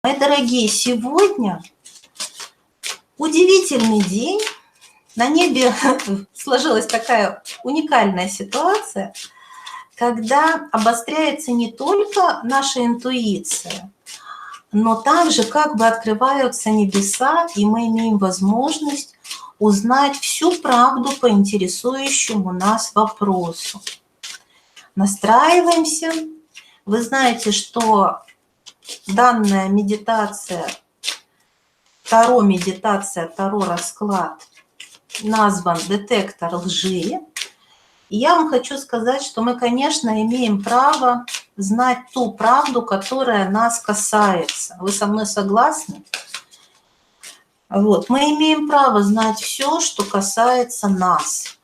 Мои дорогие, сегодня удивительный день. На небе сложилась такая уникальная ситуация, когда обостряется не только наша интуиция, но также как бы открываются небеса, и мы имеем возможность узнать всю правду по интересующему нас вопросу. Настраиваемся. Вы знаете, что данная медитация, Таро-медитация, Таро-расклад назван «Детектор лжи». И я вам хочу сказать, что мы, конечно, имеем право знать ту правду, которая нас касается. Вы со мной согласны? Вот. Мы имеем право знать все, что касается нас.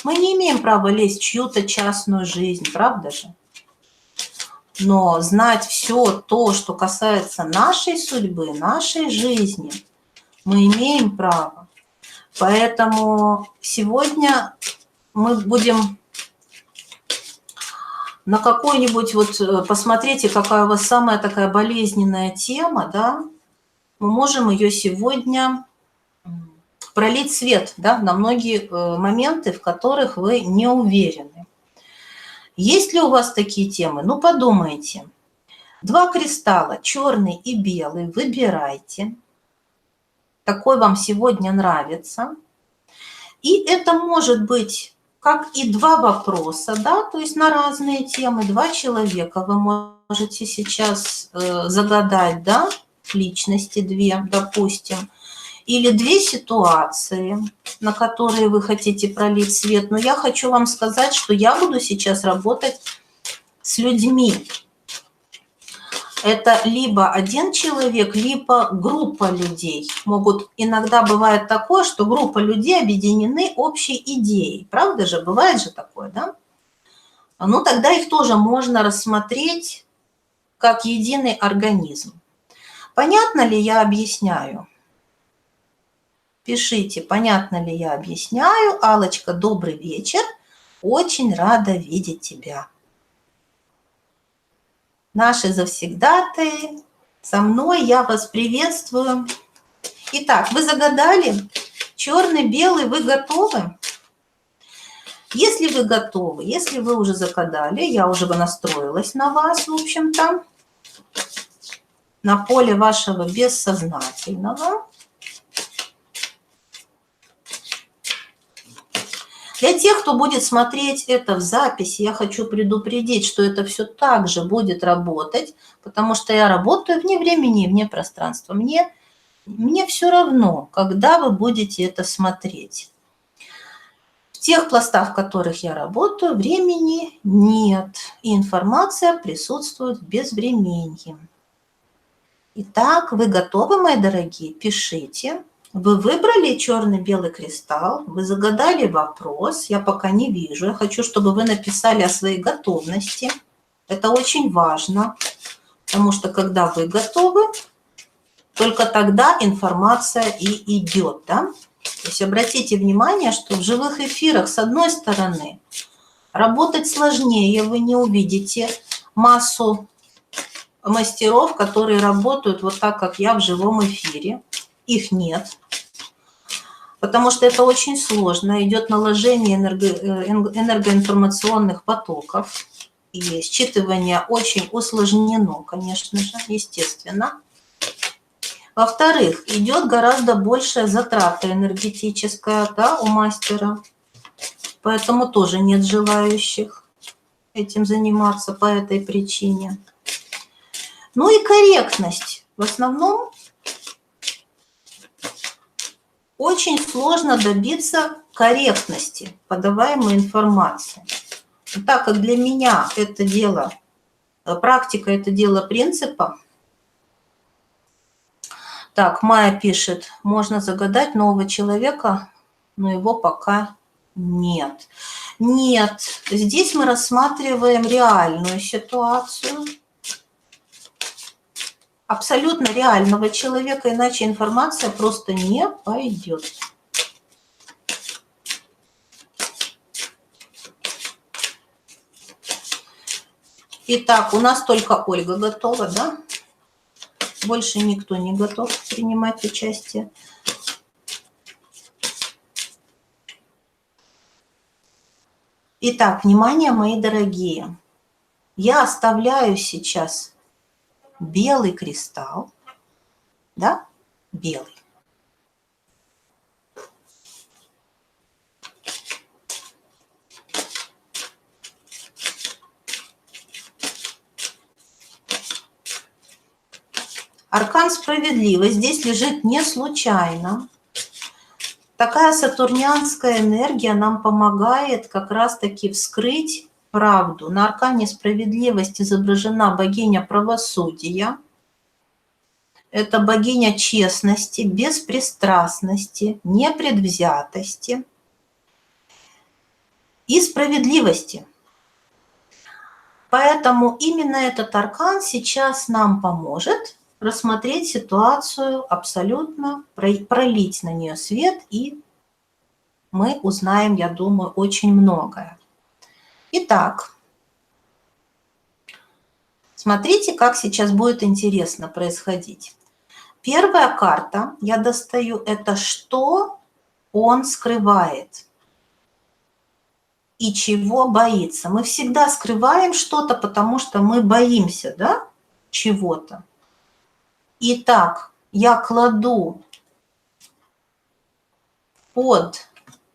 Мы не имеем права лезть в чью-то частную жизнь, правда же? Но знать все то, что касается нашей судьбы, нашей жизни, мы имеем право. Поэтому сегодня мы будем на какой-нибудь, вот посмотрите, какая у вас самая такая болезненная тема, да, мы можем ее сегодня пролить свет, да, на многие моменты, в которых вы не уверены. Есть ли у вас такие темы? Ну, подумайте. 2 кристалла, черный и белый, выбирайте. Какой вам сегодня нравится. И это может быть как и 2 вопроса, да, то есть на разные темы, 2 человека вы можете сейчас загадать, да, личности 2, допустим, или 2 ситуации, на которые вы хотите пролить свет. Но я хочу вам сказать, что я буду сейчас работать с людьми. Это либо один человек, либо группа людей. Иногда бывает такое, что группа людей объединены общей идеей. Правда же? Бывает же такое, да? Ну, тогда их тоже можно рассмотреть как единый организм. Понятно ли я объясняю? Пишите, понятно ли я объясняю. Аллочка, добрый вечер. Очень рада видеть тебя. Наши завсегдатаи, со мной, я вас приветствую. Итак, вы загадали? Черный, белый, вы готовы? Если вы готовы, если вы уже загадали, я уже настроилась на вас, в общем-то, на поле вашего бессознательного. Для тех, кто будет смотреть это в записи, я хочу предупредить, что это все так же будет работать, потому что я работаю вне времени и вне пространства. Мне все равно, когда вы будете это смотреть. В тех пластах, в которых я работаю, времени нет, и информация присутствует в безвременье. Итак, вы готовы, мои дорогие? Пишите. Вы выбрали черный-белый кристалл, вы загадали вопрос, я пока не вижу. Я хочу, чтобы вы написали о своей готовности. Это очень важно, потому что когда вы готовы, только тогда информация и идет, да? То есть обратите внимание, что в живых эфирах, с одной стороны, работать сложнее, вы не увидите массу мастеров, которые работают вот так, как я в живом эфире. Их нет. Потому что это очень сложно, идет наложение энергоинформационных потоков, и считывание очень усложнено, конечно же, естественно. Во-вторых, идет гораздо большая затрата энергетическая, да, у мастера, поэтому тоже нет желающих этим заниматься по этой причине. Ну и корректность. В основном очень сложно добиться корректности подаваемой информации. Так как для меня это дело, практика – это дело принципа. Так, Майя пишет, можно загадать нового человека, но его пока нет. Нет, здесь мы рассматриваем реальную ситуацию. Абсолютно реального человека, иначе информация просто не пойдет. Итак, у нас только Ольга готова, да? Больше никто не готов принимать участие. Итак, внимание, мои дорогие. Я оставляю сейчас белый кристалл, да, белый. Аркан справедливость здесь лежит не случайно. Такая сатурнианская энергия нам помогает как раз-таки вскрыть правду. На аркане справедливость изображена богиня правосудия. Это богиня честности, беспристрастности, непредвзятости и справедливости. Поэтому именно этот аркан сейчас нам поможет рассмотреть ситуацию абсолютно, пролить на нее свет, и мы узнаем, я думаю, очень многое. Итак, смотрите, как сейчас будет интересно происходить. Первая карта, я достаю, это что он скрывает и чего боится. Мы всегда скрываем что-то, потому что мы боимся, да, чего-то. Итак, я кладу под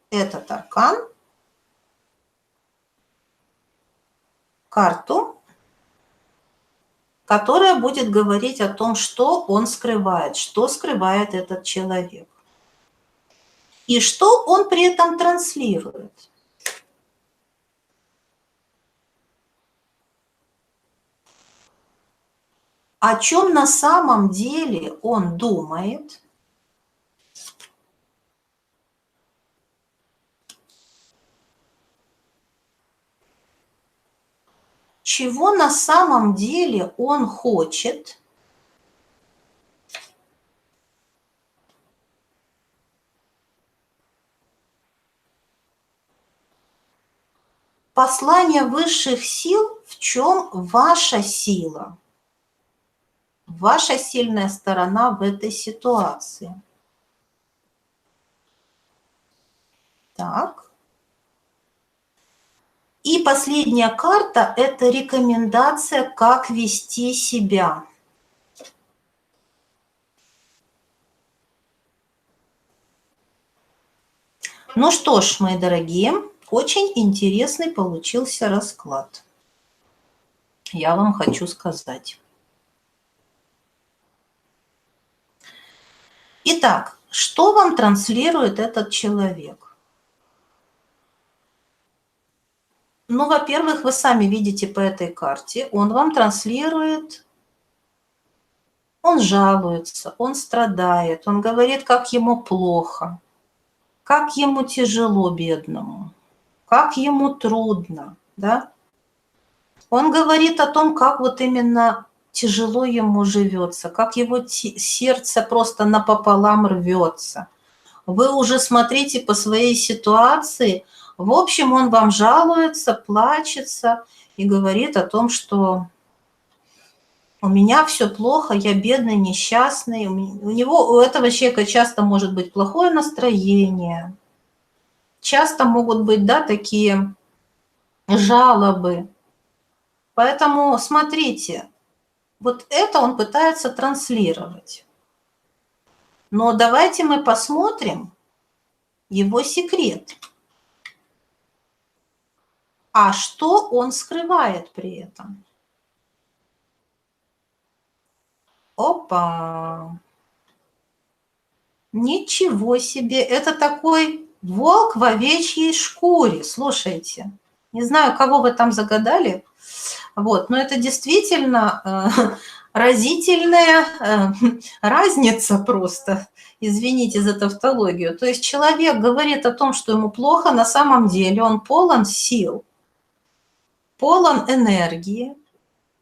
этот аркан карту, которая будет говорить о том, что он скрывает, что скрывает этот человек. И что он при этом транслирует. О чем на самом деле он думает. Чего на самом деле он хочет. Послание высших сил, в чем ваша сила. Ваша сильная сторона в этой ситуации. Так. И последняя карта – это рекомендация, как вести себя. Ну что ж, мои дорогие, очень интересный получился расклад. Я вам хочу сказать. Итак, что вам транслирует этот человек? Ну, во-первых, вы сами видите по этой карте, он вам транслирует, он жалуется, он страдает, он говорит, как ему плохо, как ему тяжело бедному, как ему трудно, да? Он говорит о том, как вот именно тяжело ему живется, как его сердце просто напополам рвется. Вы уже смотрите по своей ситуации. В общем, он вам жалуется, плачется и говорит о том, что у меня все плохо, я бедный, несчастный. У этого человека часто может быть плохое настроение. Часто могут быть, да, такие жалобы. Поэтому смотрите, вот это он пытается транслировать. Но давайте мы посмотрим его секрет. А что он скрывает при этом? Опа! Ничего себе! Это такой волк в овечьей шкуре. Слушайте, не знаю, кого вы там загадали, вот, но это действительно разительная разница просто. Извините за тавтологию. То есть человек говорит о том, что ему плохо, на самом деле он полон сил, полон энергии,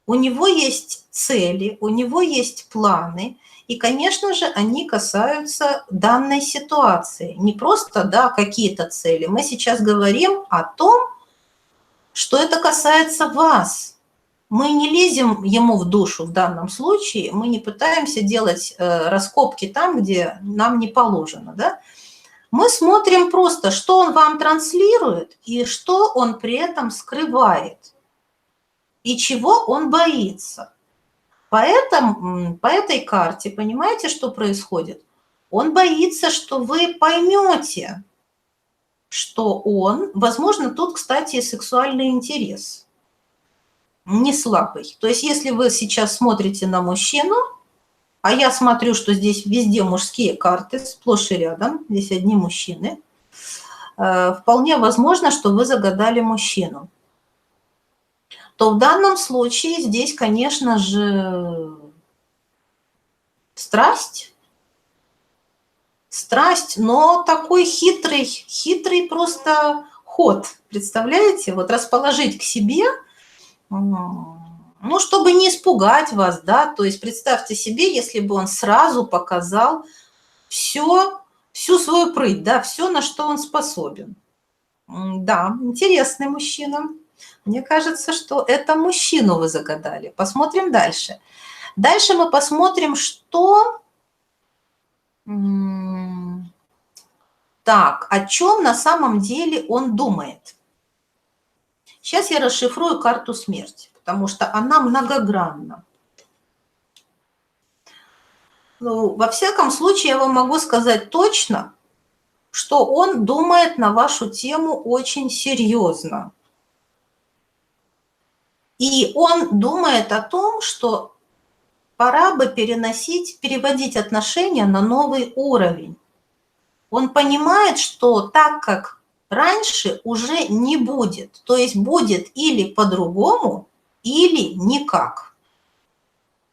у него есть цели, у него есть планы, и, конечно же, они касаются данной ситуации. Не просто, да, какие-то цели. Мы сейчас говорим о том, что это касается вас. Мы не лезем ему в душу в данном случае, мы не пытаемся делать раскопки там, где нам не положено, да? Мы смотрим просто, что он вам транслирует и что он при этом скрывает, и чего он боится. Поэтому, по этой карте, понимаете, что происходит? Он боится, что вы поймете, что он, возможно, тут, кстати, сексуальный интерес не слабый. То есть если вы сейчас смотрите на мужчину, а я смотрю, что здесь везде мужские карты, сплошь и рядом, здесь одни мужчины, вполне возможно, что вы загадали мужчину. То в данном случае здесь, конечно же, страсть, но такой хитрый просто ход, представляете? Вот расположить к себе, ну, чтобы не испугать вас, да, то есть представьте себе, если бы он сразу показал всю свою прыть, да, все, на что он способен. Да, интересный мужчина. Мне кажется, что это мужчину вы загадали. Посмотрим дальше. Дальше мы посмотрим, что... Так, о чем на самом деле он думает. Сейчас я расшифрую карту смерти, потому что она многогранна. Ну, во всяком случае, я вам могу сказать точно, что он думает на вашу тему очень серьезно. И он думает о том, что пора бы переводить отношения на новый уровень. Он понимает, что так, как раньше, уже не будет. То есть будет или по-другому, или никак.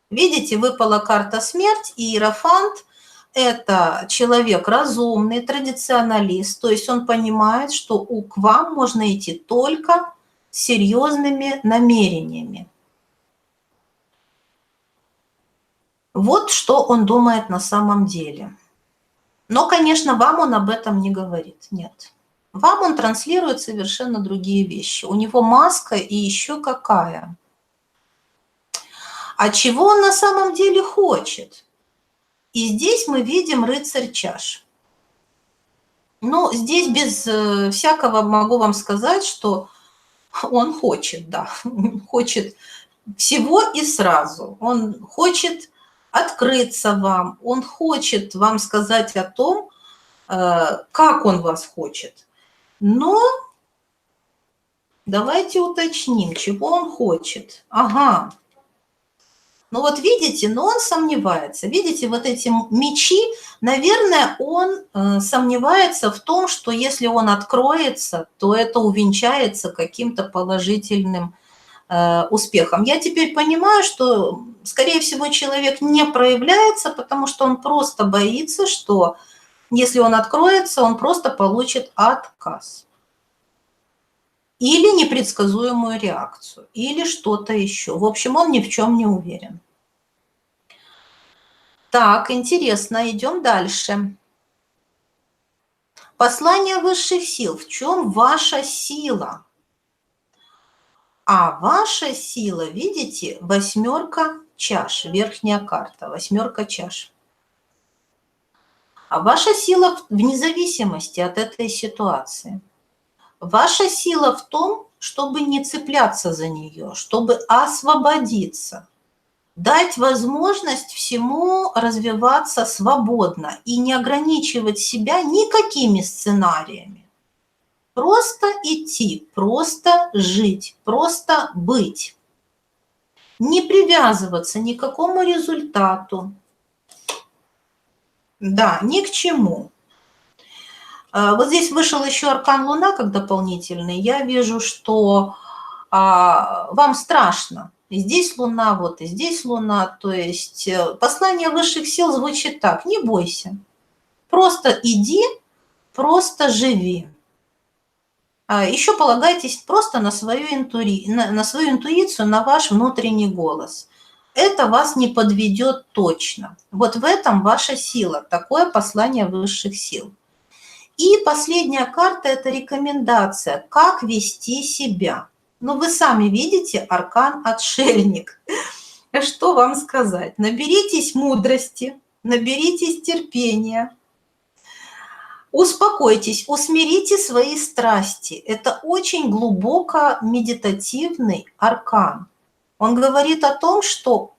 Видите, выпала карта смерть, и Иерофант – это человек разумный, традиционалист. То есть он понимает, что к вам можно идти только с серьезными намерениями. Вот что он думает на самом деле. Но, конечно, вам он об этом не говорит, нет. Вам он транслирует совершенно другие вещи. У него маска и еще какая. А чего он на самом деле хочет? И здесь мы видим рыцарь чаш. Ну, здесь без всякого могу вам сказать, что он хочет, да, хочет всего и сразу. Он хочет открыться вам, он хочет вам сказать о том, как он вас хочет. Но давайте уточним, чего он хочет. Ага. Ну вот видите, но он сомневается. Видите, вот эти мечи, наверное, он сомневается в том, что если он откроется, то это увенчается каким-то положительным успехом. Я теперь понимаю, что, скорее всего, человек не проявляется, потому что он просто боится, что если он откроется, он просто получит отказ. Или непредсказуемую реакцию, или что-то еще. В общем, он ни в чем не уверен. Так, интересно, идем дальше. Послание высших сил. В чем ваша сила? А ваша сила, видите, 8 чаш, верхняя карта, 8 чаш. А ваша сила вне зависимости от этой ситуации. Ваша сила в том, чтобы не цепляться за нее, чтобы освободиться, дать возможность всему развиваться свободно и не ограничивать себя никакими сценариями. Просто идти, просто жить, просто быть. Не привязываться ни к какому результату. Да, ни к чему. Вот здесь вышел еще аркан Луна как дополнительный. Я вижу, что вам страшно. И здесь Луна, вот и здесь Луна. То есть послание высших сил звучит так: не бойся. Просто иди, просто живи. Еще полагайтесь просто на свою интуицию, на ваш внутренний голос. Это вас не подведет точно. Вот в этом ваша сила. Такое послание высших сил. И последняя карта – это рекомендация, как вести себя. Но вы сами видите аркан «Отшельник». Что вам сказать? Наберитесь мудрости, наберитесь терпения, успокойтесь, усмирите свои страсти. Это очень глубоко медитативный аркан. Он говорит о том, что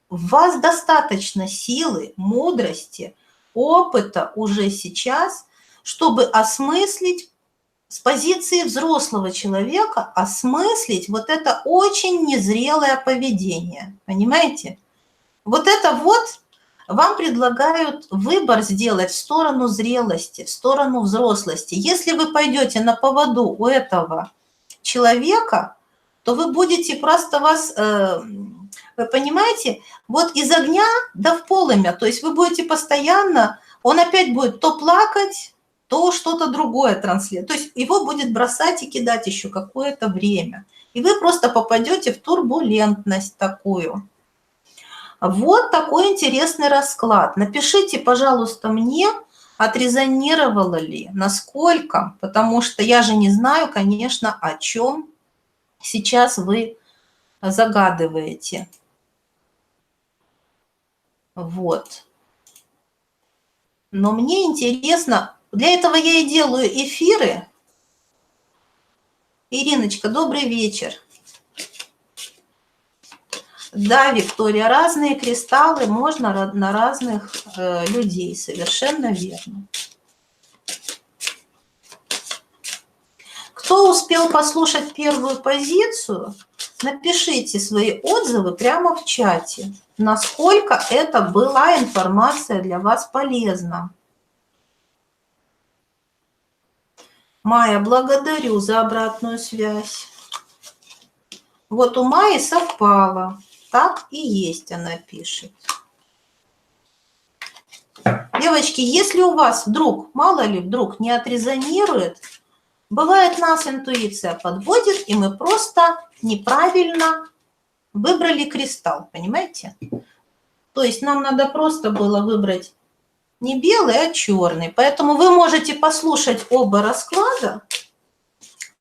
в вас достаточно силы, мудрости, опыта уже сейчас, чтобы осмыслить с позиции взрослого человека, осмыслить вот это очень незрелое поведение. Понимаете? Вот это вот вам предлагают выбор сделать в сторону зрелости, в сторону взрослости. Если вы пойдете на поводу у этого человека, то вы будете просто вы понимаете, вот из огня до в полымя, то есть вы будете постоянно, он опять будет то плакать, то что-то другое транслировать. То есть его будет бросать и кидать еще какое-то время. И вы просто попадете в турбулентность такую. Вот такой интересный расклад. Напишите, пожалуйста, мне, отрезонировало ли, насколько, потому что я же не знаю, конечно, о чем сейчас вы загадываете. Вот. Но мне интересно, для этого я и делаю эфиры. Ириночка, добрый вечер. Да, Виктория, разные кристаллы можно на разных людей, совершенно верно. Кто успел послушать первую позицию, напишите свои отзывы прямо в чате, насколько это была информация для вас полезна. Майя, благодарю за обратную связь. Вот у Майи совпало. Так и есть, она пишет. Девочки, если у вас вдруг, мало ли вдруг не отрезонирует, бывает, нас интуиция подводит, и мы просто неправильно выбрали кристалл, понимаете? То есть нам надо просто было выбрать не белый, а черный. Поэтому вы можете послушать оба расклада.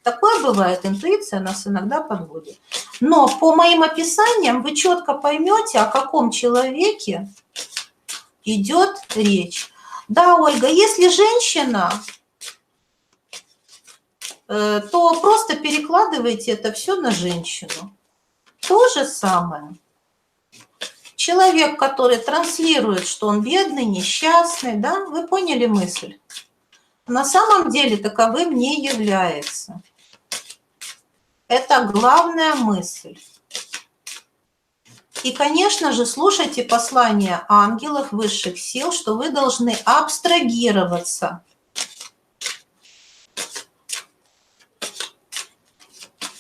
Такое бывает, интуиция нас иногда подводит. Но по моим описаниям вы четко поймете, о каком человеке идет речь. Да, Ольга, если женщина, то просто перекладывайте это все на женщину. То же самое. Человек, который транслирует, что он бедный, несчастный, да, вы поняли мысль? На самом деле таковым не является. Это главная мысль. И, конечно же, слушайте послания ангелов, высших сил, что вы должны абстрагироваться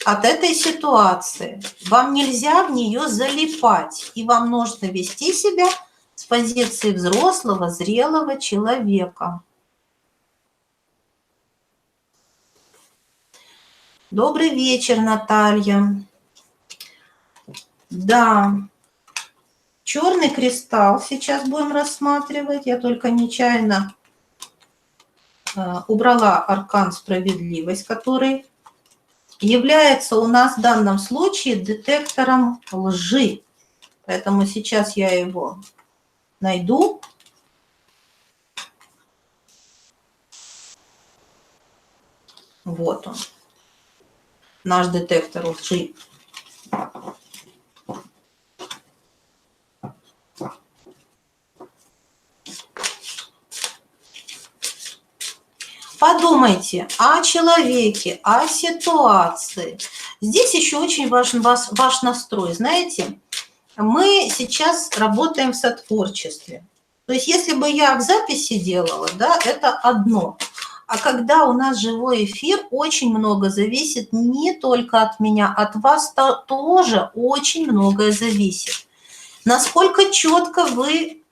от этой ситуации. Вам нельзя в нее залипать, и вам нужно вести себя с позиции взрослого, зрелого человека. Добрый вечер, Наталья. Да, черный кристалл сейчас будем рассматривать. Я только нечаянно убрала аркан справедливость, который является у нас в данном случае детектором лжи. Поэтому сейчас я его найду. Вот он, наш детектор лжи. Подумайте о человеке, о ситуации. Здесь еще очень важен ваш настрой. Знаете, мы сейчас работаем в сотворчестве. То есть если бы я в записи делала, да, это одно. А когда у нас живой эфир, очень много зависит не только от меня, от вас тоже очень многое зависит. Насколько четко вы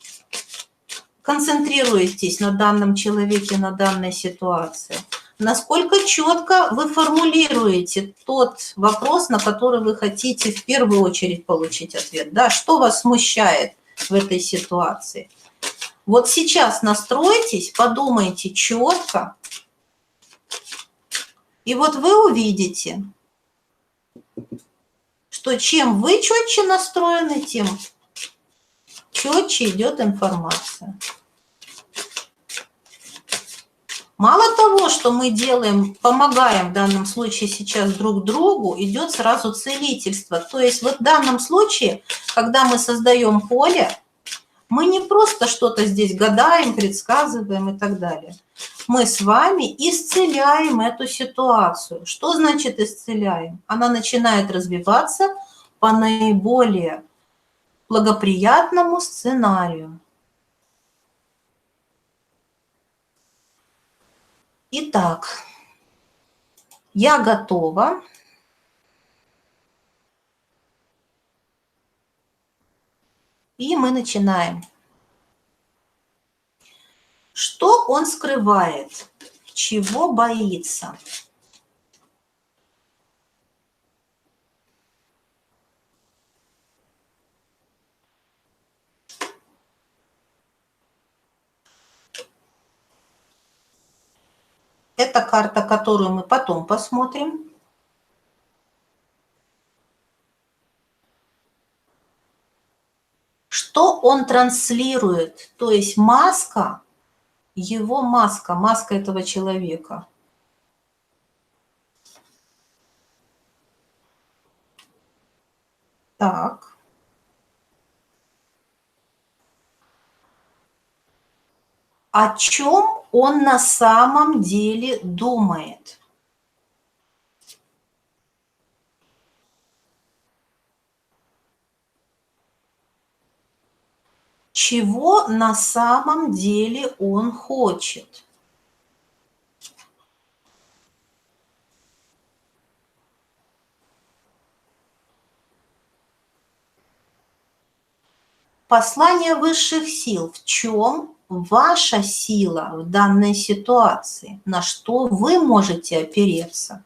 концентрируетесь на данном человеке, на данной ситуации, насколько четко вы формулируете тот вопрос, на который вы хотите в первую очередь получить ответ, да, что вас смущает в этой ситуации. Вот сейчас настройтесь, подумайте четко, и вот вы увидите, что чем вы четче настроены, тем четче идет информация. Мало того, что мы делаем, помогаем в данном случае сейчас друг другу, идет сразу целительство. То есть вот в данном случае, когда мы создаем поле, мы не просто что-то здесь гадаем, предсказываем и так далее. Мы с вами исцеляем эту ситуацию. Что значит исцеляем? Она начинает развиваться по наиболее благоприятному сценарию. Итак, я готова. И мы начинаем. Что он скрывает? Чего боится? Это карта, которую мы потом посмотрим. Что он транслирует? То есть маска, его маска, маска этого человека. Так. О чем он на самом деле думает? Чего на самом деле он хочет? Послание высших сил. В чем ваша сила в данной ситуации? На что вы можете опереться?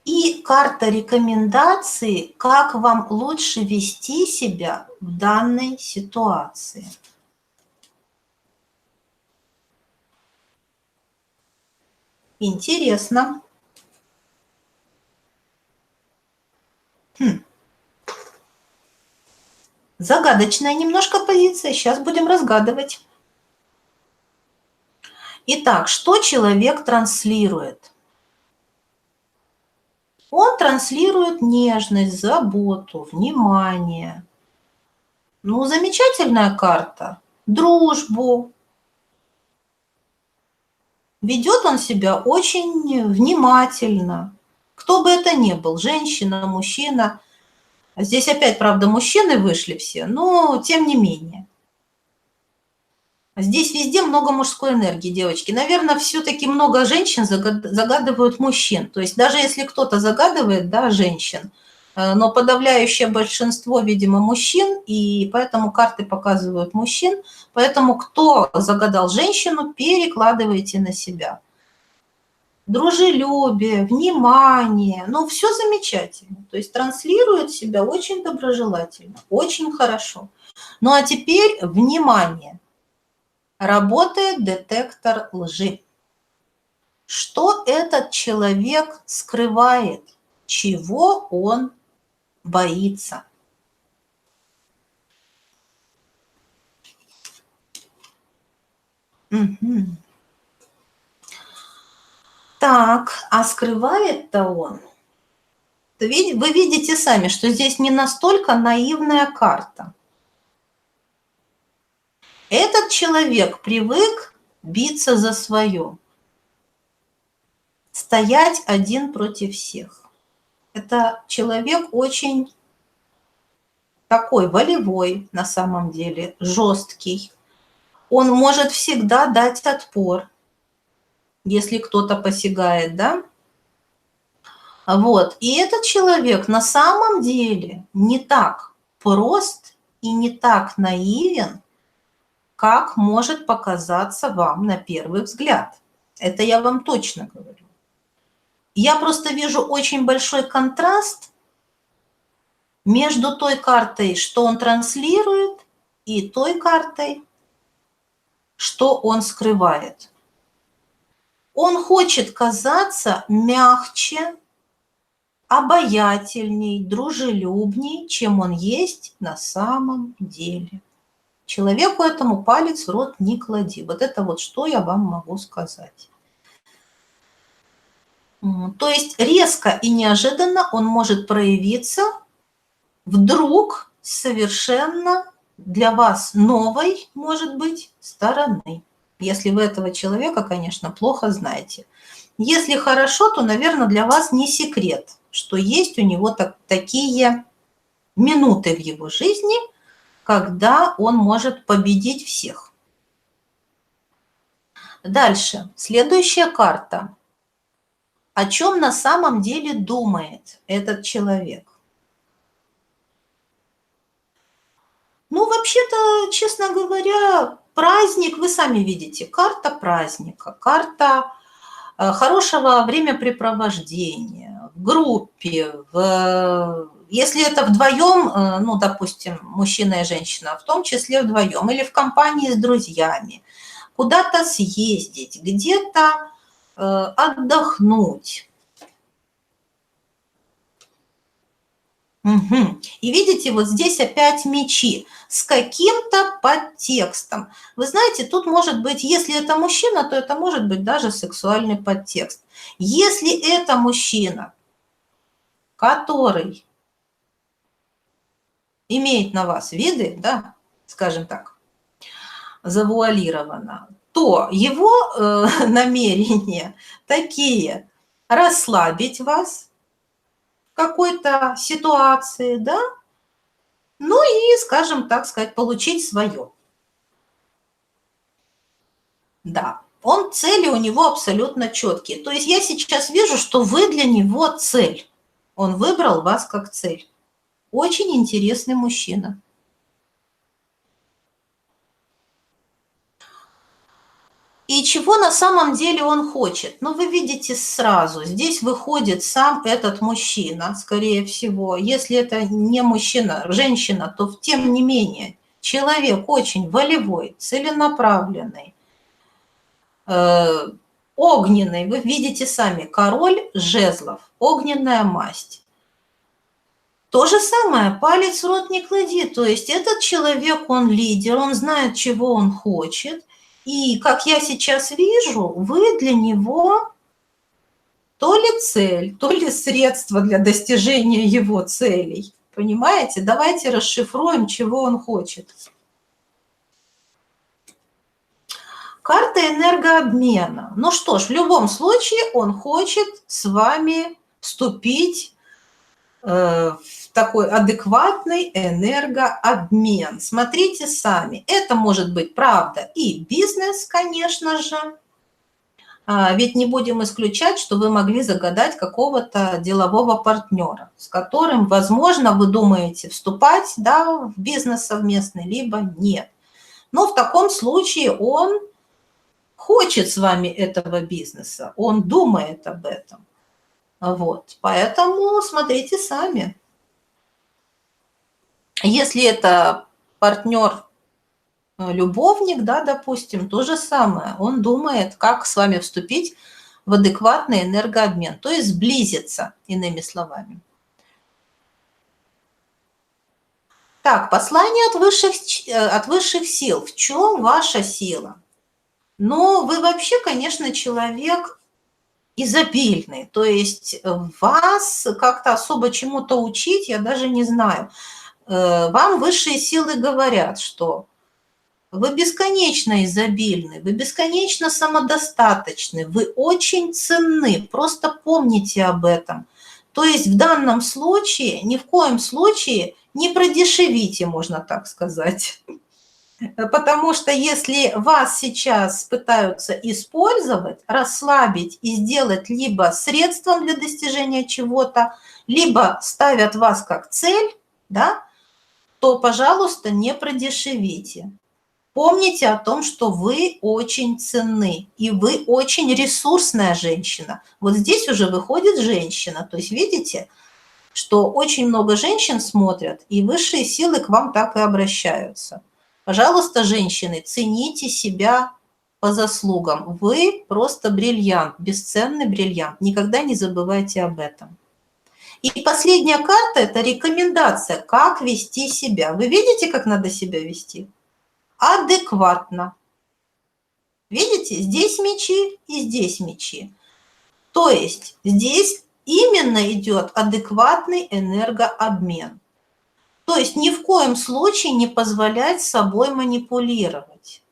И карта рекомендаций, как вам лучше вести себя в данной ситуации. Интересно. Загадочная немножко позиция. Сейчас будем разгадывать. Итак, что человек транслирует? Он транслирует нежность, заботу, внимание. Ну, замечательная карта. Дружбу. Ведет он себя очень внимательно. Кто бы это ни был, женщина, мужчина. Здесь опять, правда, мужчины вышли все, но тем не менее. Здесь везде много мужской энергии, девочки. Наверное, все-таки много женщин загадывают мужчин. То есть даже если кто-то загадывает, да, женщин, но подавляющее большинство, видимо, мужчин, и поэтому карты показывают мужчин. Поэтому кто загадал женщину, перекладывайте на себя. Дружелюбие, внимание, ну все замечательно. То есть транслирует себя очень доброжелательно, очень хорошо. Ну а теперь внимание. Работает детектор лжи. Что этот человек скрывает? Чего он боится? Угу. Так, а скрывает-то он? Вы видите сами, что здесь не настолько наивная карта. Этот человек привык биться за свое, стоять один против всех. Это человек очень такой волевой на самом деле, жесткий. Он может всегда дать отпор, если кто-то посягает, да? Вот. И этот человек на самом деле не так прост и не так наивен, как может показаться вам на первый взгляд. Это я вам точно говорю. Я просто вижу очень большой контраст между той картой, что он транслирует, и той картой, что он скрывает. Он хочет казаться мягче, обаятельней, дружелюбней, чем он есть на самом деле. Человеку этому палец в рот не клади. Вот это вот что я вам могу сказать. То есть резко и неожиданно он может проявиться вдруг совершенно для вас новой, может быть, стороны. Если вы этого человека, конечно, плохо знаете. Если хорошо, то, наверное, для вас не секрет, что есть у него такие минуты в его жизни, когда он может победить всех. Дальше. Следующая карта. О чем на самом деле думает этот человек? Ну, вообще-то, честно говоря, праздник, вы сами видите, карта праздника, карта хорошего времяпрепровождения в группе, если это вдвоем, ну, допустим, мужчина и женщина, в том числе вдвоем, или в компании с друзьями, куда-то съездить, где-то отдохнуть. Угу. И видите, вот здесь опять мечи с каким-то подтекстом. Вы знаете, тут может быть, если это мужчина, то это может быть даже сексуальный подтекст. Если это мужчина, который имеет на вас виды, да, скажем так, завуалированно, то его намерения такие: расслабить вас в какой-то ситуации, да, ну и, скажем так сказать, получить свое. Да, цели у него абсолютно четкие. То есть я сейчас вижу, что вы для него цель. Он выбрал вас как цель. Очень интересный мужчина. И чего на самом деле он хочет? Ну, вы видите сразу, здесь выходит сам этот мужчина, скорее всего. Если это не мужчина, женщина, то тем не менее человек очень волевой, целенаправленный, огненный. Вы видите сами, король жезлов, огненная масть. То же самое, палец в рот не клади. То есть этот человек, он лидер, он знает, чего он хочет. И, как я сейчас вижу, вы для него то ли цель, то ли средство для достижения его целей. Понимаете? Давайте расшифруем, чего он хочет. Карта энергообмена. Ну что ж, в любом случае он хочет с вами вступить в такой адекватный энергообмен. Смотрите сами. Это может быть, правда, и бизнес, конечно же. Ведь не будем исключать, что вы могли загадать какого-то делового партнера, с которым, возможно, вы думаете вступать, да, в бизнес совместный, либо нет. Но в таком случае он хочет с вами этого бизнеса, он думает об этом. Вот, поэтому смотрите сами. Если это партнер, любовник, да, допустим, то же самое. Он думает, как с вами вступить в адекватный энергообмен, то есть сблизиться, иными словами. Так, послание от высших сил. В чем ваша сила? Ну, вы вообще, конечно, человек изобильный, то есть вас как-то особо чему-то учить, я даже не знаю. Вам высшие силы говорят, что вы бесконечно изобильны, вы бесконечно самодостаточны, вы очень ценны, просто помните об этом. То есть в данном случае, ни в коем случае не продешевите, можно так сказать. Потому что если вас сейчас пытаются использовать, расслабить и сделать либо средством для достижения чего-то, либо ставят вас как цель, да, то, пожалуйста, не продешевите. Помните о том, что вы очень ценны, и вы очень ресурсная женщина. Вот здесь уже выходит женщина. То есть видите, что очень много женщин смотрят, и высшие силы к вам так и обращаются. Пожалуйста, женщины, цените себя по заслугам. Вы просто бриллиант, бесценный бриллиант. Никогда не забывайте об этом. И последняя карта – это рекомендация, как вести себя. Вы видите, как надо себя вести? Адекватно. Видите, здесь мечи и здесь мечи. То есть здесь именно идет адекватный энергообмен. То есть ни в коем случае не позволять собой манипулировать.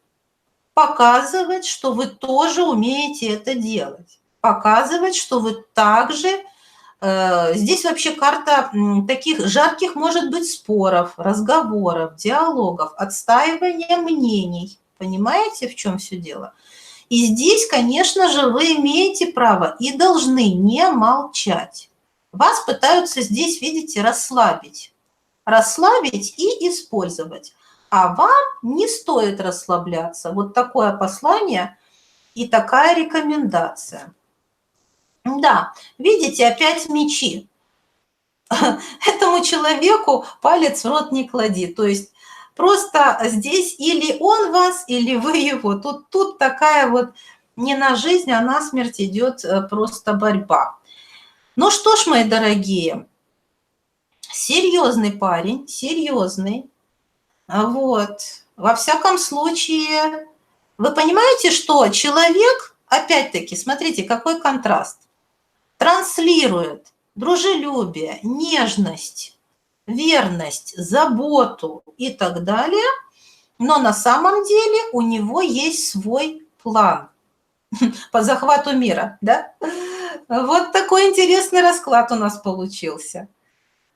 Показывать, что вы тоже умеете это делать. Показывать, что вы также... Здесь вообще карта таких жарких, может быть, споров, разговоров, диалогов, отстаивания мнений. Понимаете, в чем все дело? И здесь, конечно же, вы имеете право и должны не молчать. Вас пытаются здесь, видите, расслабить. Расслабить и использовать. А вам не стоит расслабляться. Вот такое послание и такая рекомендация. Да, видите, опять мечи. Этому человеку палец в рот не клади. То есть просто здесь или он вас, или вы его. Тут такая вот не на жизнь, а на смерть идет просто борьба. Ну что ж, мои дорогие, серьезный парень, серьезный. Вот. Во всяком случае, вы понимаете, что человек, опять-таки, смотрите, какой контраст. Транслирует дружелюбие, нежность, верность, заботу и так далее, но на самом деле у него есть свой план по захвату мира, да? Вот такой интересный расклад у нас получился.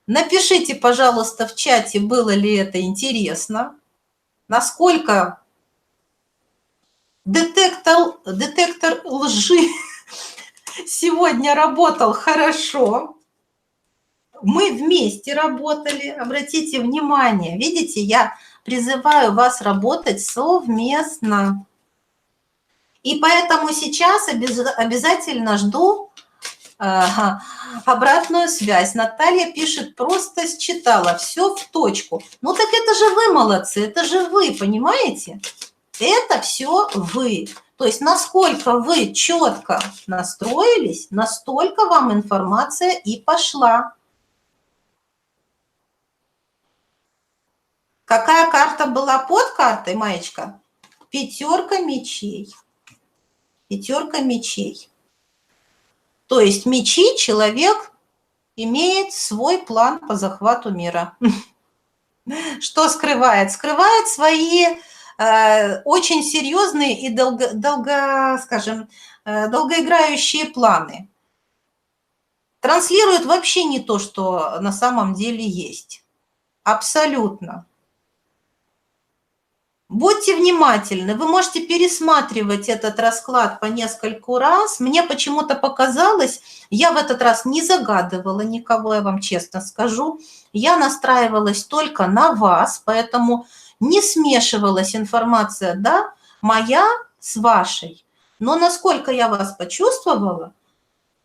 Напишите, пожалуйста, в чате, было ли это интересно, насколько детектор лжи сегодня работал хорошо. Мы вместе работали. Обратите внимание, видите, я призываю вас работать совместно. И поэтому сейчас обязательно жду обратную связь. Наталья пишет, просто считала, все в точку. Ну так это же вы молодцы, это же вы, понимаете? Это все вы. То есть насколько вы четко настроились, настолько вам информация и пошла. Какая карта была под картой, Маечка? Пятерка мечей. Пятерка мечей. То есть мечи человек имеет свой план по захвату мира. Что скрывает? Скрывает свои очень серьезные и долгоиграющие планы. Транслирует вообще не то, что на самом деле есть. Абсолютно. Будьте внимательны, вы можете пересматривать этот расклад по нескольку раз. Мне почему-то показалось, я в этот раз не загадывала никого, я вам честно скажу. Я настраивалась только на вас, поэтому не смешивалась информация, да, моя с вашей. Но насколько я вас почувствовала,